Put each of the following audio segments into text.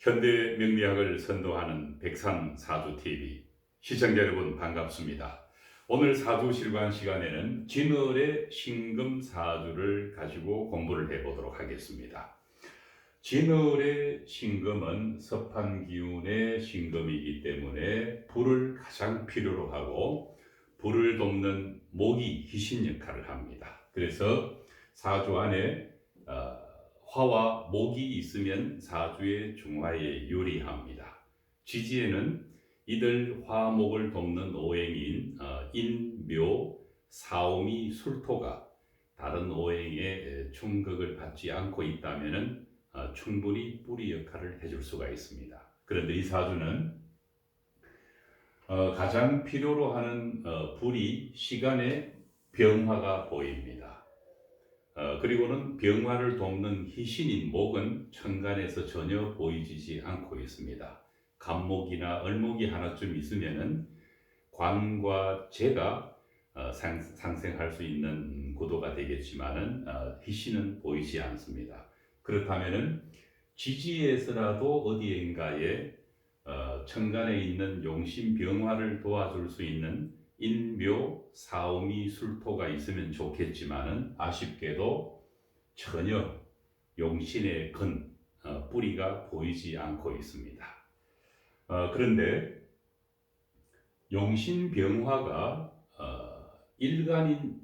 현대 명리학을 선도하는 백산사주TV 시청자 여러분 반갑습니다. 오늘 사주실관 시간에는 진월의 신금사주를 가지고 공부를 해보도록 하겠습니다. 진월의 신금은 섭한기운의 신금이기 때문에 불을 가장 필요로 하고 불을 돕는 목이 희신 역할을 합니다. 그래서 사주 안에 화와 목이 있으면 사주의 중화에 유리합니다. 지지에는 이들 화목을 돕는 오행인 인, 묘, 사오미, 술토가 다른 오행의 충격을 받지 않고 있다면 충분히 뿌리 역할을 해줄 수가 있습니다. 그런데 이 사주는 가장 필요로 하는 불이 시간의 병화가 보입니다. 그리고는 병화를 돕는 희신인 목은 천간에서 전혀 보이지 않고 있습니다. 간목이나 을목이 하나쯤 있으면은 관과 재가 상생할 수 있는 구도가 되겠지만은 희신은 보이지 않습니다. 그렇다면은 지지에서라도 어디인가에 천간에 있는 용신 병화를 도와줄 수 있는 인묘, 사오미, 술토가 있으면 좋겠지만은 아쉽게도 전혀 용신의 뿌리가 보이지 않고 있습니다. 그런데 용신 병화가 일간인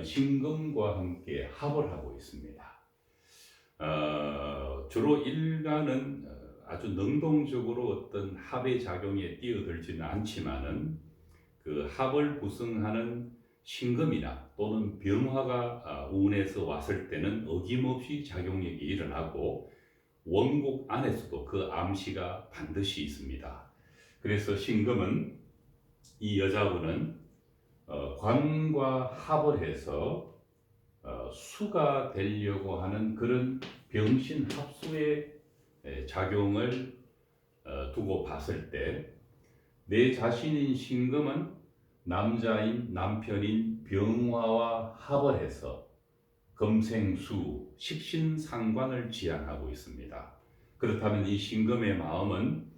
신금과 함께 합을 하고 있습니다. 주로 일간은 아주 능동적으로 어떤 합의 작용에 뛰어들지는 않지만은 그 합을 구성하는 신금이나 또는 병화가 운에서 왔을 때는 어김없이 작용력이 일어나고 원국 안에서도 그 암시가 반드시 있습니다. 그래서 신금은 이 여자분은 관과 합을 해서 수가 되려고 하는 그런 병신합수의 작용을 두고 봤을 때 내 자신인 신금은 남자인 남편인 병화와 합을 해서 금생수 식신상관을 지향하고 있습니다. 그렇다면 이 신금의 마음은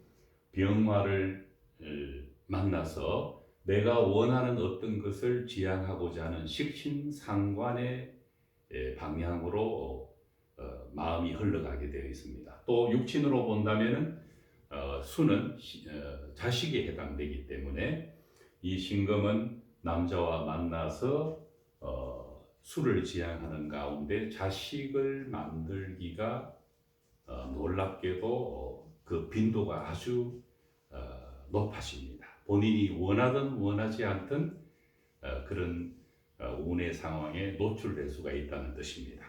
병화를 만나서 내가 원하는 어떤 것을 지향하고자 하는 식신상관의 방향으로 마음이 흘러가게 되어 있습니다. 또 육친으로 본다면 수는 자식에 해당되기 때문에 이 신금은 남자와 만나서 수를 지향하는 가운데 자식을 만들기가 놀랍게도 그 빈도가 아주 높아집니다. 본인이 원하든 원하지 않든 그런 운의 상황에 노출될 수가 있다는 뜻입니다.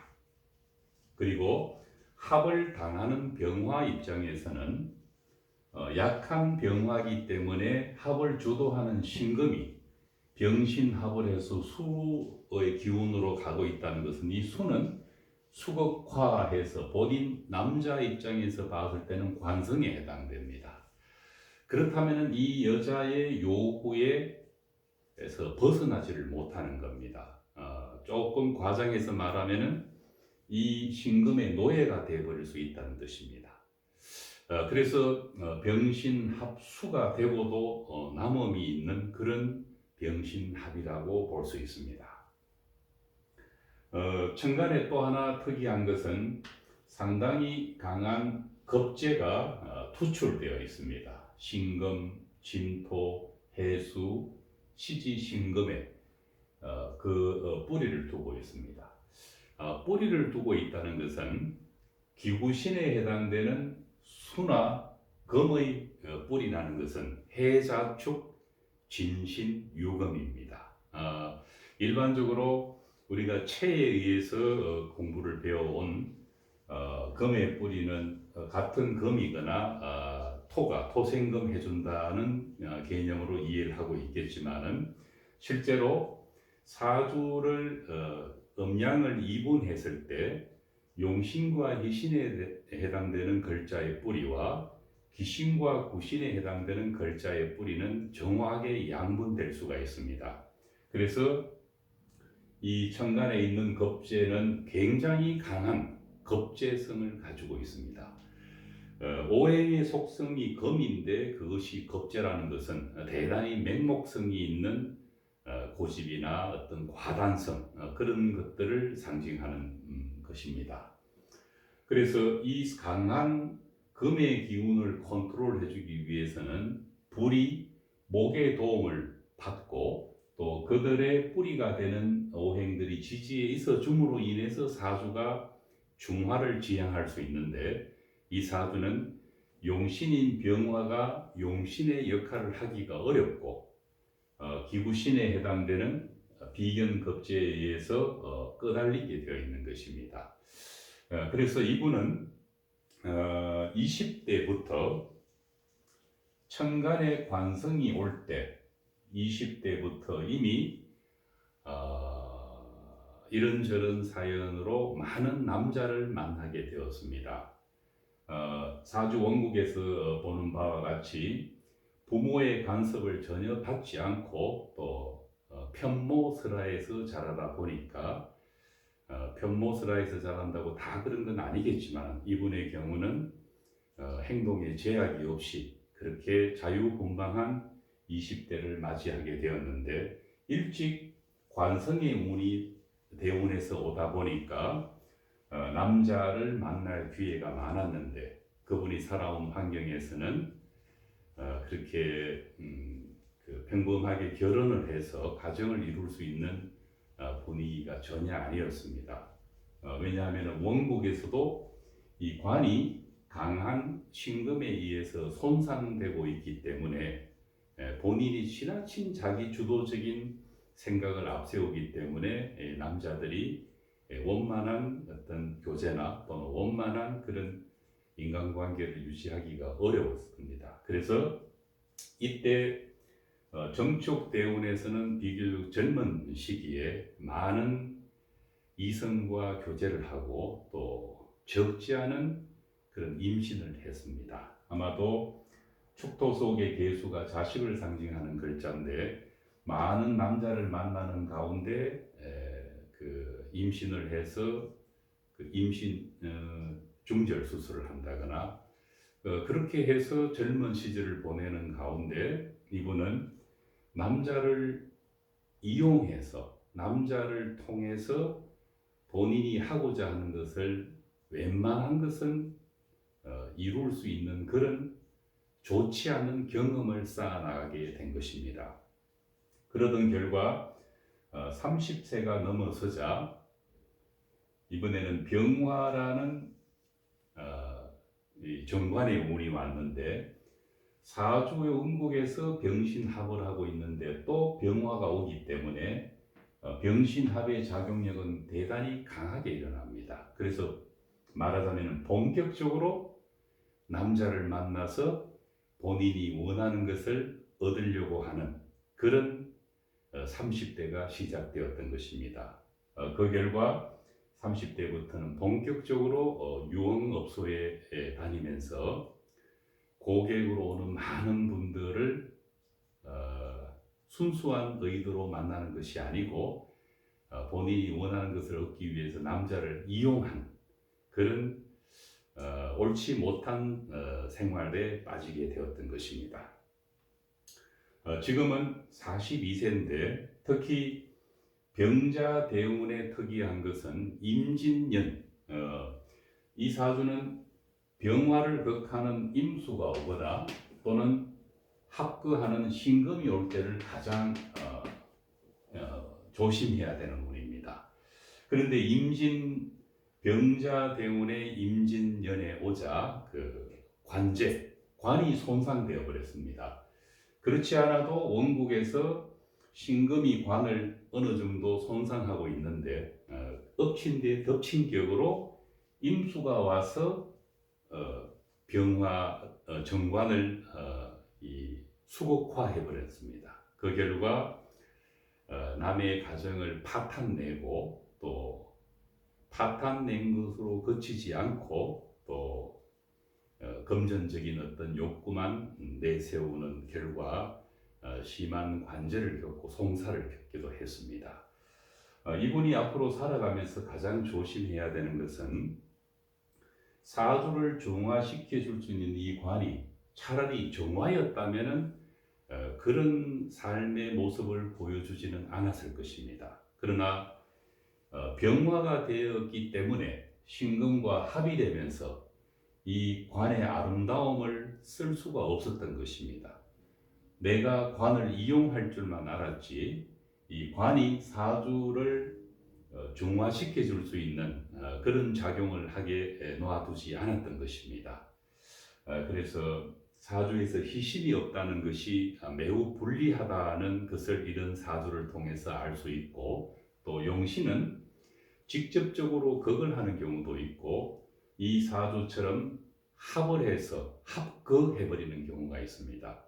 그리고 합을 당하는 병화 입장에서는 약한 병화이기 때문에 합을 주도하는 신금이 병신합을 해서 수의 기운으로 가고 있다는 것은 이 수는 수극화해서 본인 남자 입장에서 봤을 때는 관성에 해당됩니다. 그렇다면 이 여자의 요구에서 벗어나지를 못하는 겁니다. 조금 과장해서 말하면은 이 신금의 노예가 되어버릴 수 있다는 뜻입니다. 그래서 병신합수가 되고도 남음이 있는 그런 병신합이라고 볼 수 있습니다. 천간에 또 하나 특이한 것은 상당히 강한 겁재가 투출되어 있습니다. 신금, 진토, 해수, 시지신금에 뿌리를 두고 있습니다. 뿌리를 두고 있다는 것은 기구신에 해당되는 수나 금의 뿌리라는 것은 해자축, 진신, 유금입니다. 일반적으로 우리가 체에 의해서 공부를 배워온 금의 뿌리는 같은 금이거나 토가 토생금 해준다는 개념으로 이해를 하고 있겠지만은 실제로 사주를 음양을 이분했을 때 용신과 희신에 해당되는 글자의 뿌리와 기신과 구신에 해당되는 글자의 뿌리는 정확하게 양분될 수가 있습니다. 그래서 이 천간에 있는 겁재는 굉장히 강한 겁재성을 가지고 있습니다. 오행의 속성이 금인데 그것이 겁재라는 것은 대단히 맹목성이 있는 고집이나 어떤 과단성 그런 것들을 상징하는 것입니다. 그래서 이 강한 금의 기운을 컨트롤해 주기 위해서는 불이 목의 도움을 받고 또 그들의 뿌리가 되는 오행들이 지지에 있어 줌으로 인해서 사주가 중화를 지향할 수 있는데 이 사주는 용신인 병화가 용신의 역할을 하기가 어렵고 기구신에 해당되는 비견급제에 의해서 끄달리게 되어 있는 것입니다. 그래서 이분은 20대부터 천간의 관성이 올 때 20대부터 이미 이런저런 사연으로 많은 남자를 만나게 되었습니다. 사주 원국에서 보는 바와 같이 부모의 간섭을 전혀 받지 않고 또 편모설화에서 자라다 보니까 편모설화에서 자란다고 다 그런 건 아니겠지만 이분의 경우는 행동에 제약이 없이 그렇게 자유분방한 20대를 맞이하게 되었는데 일찍 관성의 운이 대운에서 오다 보니까 남자를 만날 기회가 많았는데 그분이 살아온 환경에서는 그렇게 평범하게 결혼을 해서 가정을 이룰 수 있는 분위기가 전혀 아니었습니다. 왜냐하면 원국에서도 이 관이 강한 신금에 의해서 손상되고 있기 때문에 본인이 지나친 자기 주도적인 생각을 앞세우기 때문에 남자들이 원만한 어떤 교제나 또는 원만한 그런 인간관계를 유지하기가 어려웠습니다. 그래서 이때 정축 대운에서는 비교적 젊은 시기에 많은 이성과 교제를 하고 또 적지 않은 그런 임신을 했습니다. 아마도 축토 속의 개수가 자식을 상징하는 글자인데 많은 남자를 만나는 가운데 그 임신을 해서 그 임신 중절 수술을 한다거나 그렇게 해서 젊은 시절을 보내는 가운데 이분은 남자를 이용해서 남자를 통해서 본인이 하고자 하는 것을 웬만한 것은 이룰 수 있는 그런 좋지 않은 경험을 쌓아나가게 된 것입니다. 그러던 결과 30세가 넘어서자 이번에는 병화라는 이 정관의 운이 왔는데 사주의 음국에서 병신합을 하고 있는데 또 병화가 오기 때문에 병신합의 작용력은 대단히 강하게 일어납니다. 그래서 말하자면 본격적으로 남자를 만나서 본인이 원하는 것을 얻으려고 하는 그런 30대가 시작되었던 것입니다. 그 결과 30대부터는 본격적으로 유흥업소에 다니면서 고객으로 오는 많은 분들을 순수한 의도로 만나는 것이 아니고 본인이 원하는 것을 얻기 위해서 남자를 이용한 그런 옳지 못한 생활에 빠지게 되었던 것입니다. 지금은 42세인데 특히 병자 대운의 특이한 것은 임진년 이 사주는 병화를 극하는 임수가 오거나 또는 합거하는 신금이 올 때를 가장 조심해야 되는 운입니다. 그런데 병자 대운의 임진년에 오자 그 관이 손상되어 버렸습니다. 그렇지 않아도 원국에서 신금이 관을 어느 정도 손상하고 있는데 엎친 데 덮친 격으로 임수가 와서 병화 정관을 수국화해 버렸습니다. 그 결과 남의 가정을 파탄내고 또 파탄낸 것으로 그치지 않고 또 금전적인 어떤 욕구만 내세우는 결과 심한 관절을 겪고 송사를 겪기도 했습니다. 이분이 앞으로 살아가면서 가장 조심해야 되는 것은 사주를 정화시켜 줄 수 있는 이 관이 차라리 정화였다면은 그런 삶의 모습을 보여주지는 않았을 것입니다. 그러나 병화가 되었기 때문에 신금과 합의되면서 이 관의 아름다움을 쓸 수가 없었던 것입니다. 내가 관을 이용할 줄만 알았지 이 관이 사주를 중화시켜 줄 수 있는 그런 작용을 하게 놔두지 않았던 것입니다. 그래서 사주에서 희신이 없다는 것이 매우 불리하다는 것을 이런 사주를 통해서 알 수 있고, 또 용신은 직접적으로 극을 하는 경우도 있고 이 사주처럼 합을 해서 합극해버리는 경우가 있습니다.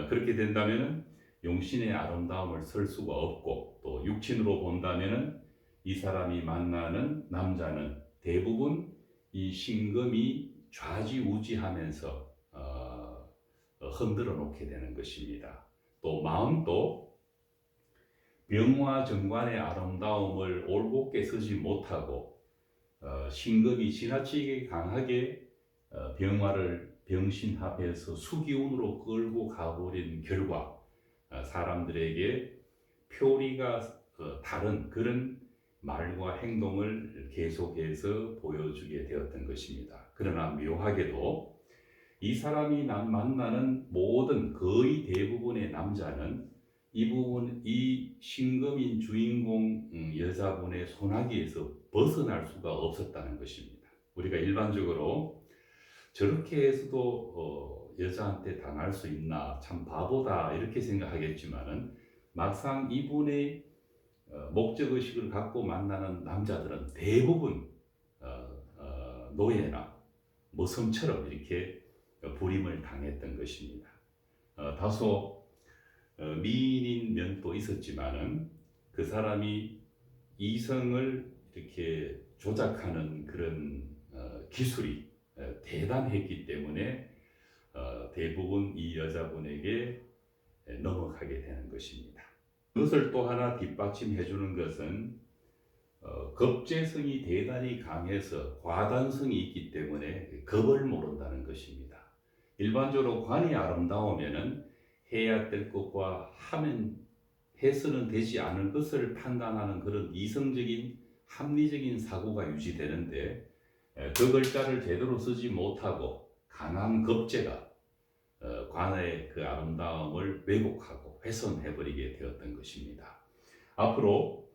그렇게 된다면 용신의 아름다움을 쓸 수가 없고, 또 육친으로 본다면 이 사람이 만나는 남자는 대부분 이 신금이 좌지우지하면서 흔들어 놓게 되는 것입니다. 또 마음도 병화정관의 아름다움을 올곧게 쓰지 못하고 신금이 지나치게 강하게 병화를 병신합해서 수기운으로 끌고 가버린 결과 사람들에게 표리가 다른 그런 말과 행동을 계속해서 보여주게 되었던 것입니다. 그러나 묘하게도 이 사람이 만나는 모든 거의 대부분의 남자는 이 신금인 주인공 여자분의 손아귀에서 벗어날 수가 없었다는 것입니다. 우리가 일반적으로 저렇게 해서도 여자한테 당할 수 있나, 참 바보다 이렇게 생각하겠지만은 막상 이분의 목적의식을 갖고 만나는 남자들은 대부분 노예나 모성처럼 이렇게 불임을 당했던 것입니다. 다소 미인인 면도 있었지만은 그 사람이 이성을 이렇게 조작하는 그런 기술이 대단했기 때문에 대부분 이 여자분에게 넘어가게 되는 것입니다. 그것을 또 하나 뒷받침해 주는 것은 겁재성이 대단히 강해서 과단성이 있기 때문에 겁을 모른다는 것입니다. 일반적으로 관이 아름다우면은 해야 될 것과 해서는 되지 않을 것을 판단하는 그런 이성적인 합리적인 사고가 유지되는데, 그 글자를 제대로 쓰지 못하고 강한 겁재가 관의 그 아름다움을 왜곡하고 훼손해버리게 되었던 것입니다. 앞으로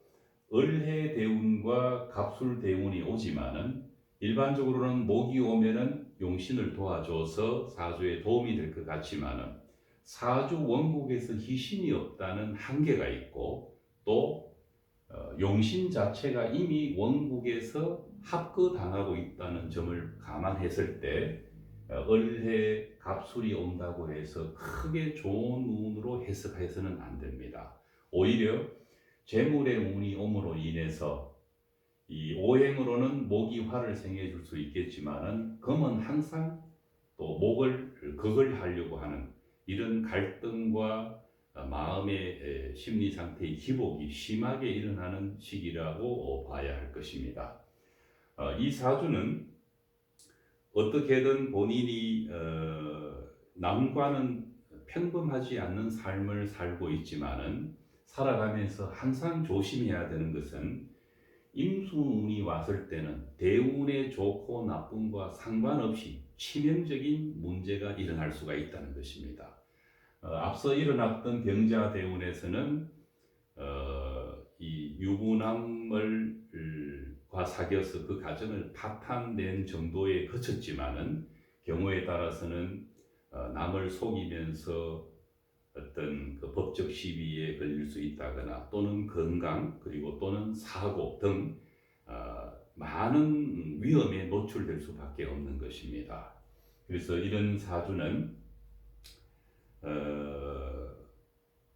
을해 대운과 갑술 대운이 오지만은 일반적으로는 목이 오면은 용신을 도와줘서 사주에 도움이 될 것 같지만은 사주 원국에서 희신이 없다는 한계가 있고, 또 용신 자체가 이미 원국에서 합거당하고 있다는 점을 감안했을 때 을해 갑술이 온다고 해서 크게 좋은 운으로 해석해서는 안 됩니다. 오히려 재물의 운이 옴으로 인해서 이 오행으로는 목이 화를 생해 줄 수 있겠지만은 금은 항상 또 목을 극을 하려고 하는 이런 갈등과 마음의 심리 상태의 기복이 심하게 일어나는 시기라고 봐야 할 것입니다. 이 사주는 어떻게든 본인이 남과는 평범하지 않는 삶을 살고 있지만은 살아가면서 항상 조심해야 되는 것은 임수운이 왔을 때는 대운의 좋고 나쁨과 상관없이 치명적인 문제가 일어날 수가 있다는 것입니다. 앞서 일어났던 병자 대운에서는 이 유부남과 사귀어서 그 가정을 파탄낸 정도에 그쳤지만은 경우에 따라서는 남을 속이면서 어떤 그 법적 시비에 걸릴 수 있다거나, 또는 건강, 그리고 또는 사고 등 많은 위험에 노출될 수밖에 없는 것입니다. 그래서 이런 사주는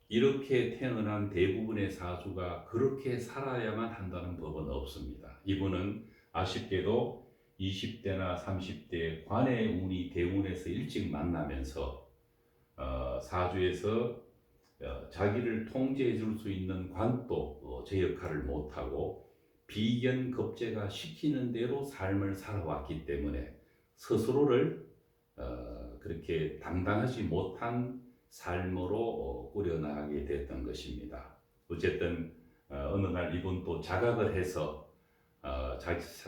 이렇게 태어난 대부분의 사주가 그렇게 살아야만 한다는 법은 없습니다. 이분은 아쉽게도 20대나 30대 관의 운이 대운에서 일찍 만나면서 사주에서 자기를 통제해 줄 수 있는 관도 제 역할을 못하고 비견급제가 시키는 대로 삶을 살아왔기 때문에 스스로를 그렇게 당당하지 못한 삶으로 꾸려나가게 됐던 것입니다. 어쨌든 어느 날 이분 또 자각을 해서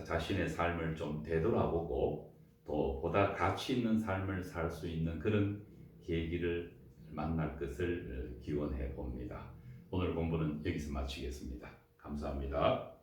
자신의 삶을 좀 되돌아보고 또 보다 가치 있는 삶을 살 수 있는 그런 계기를 만날 것을 기원해 봅니다. 오늘 공부는 여기서 마치겠습니다. 감사합니다.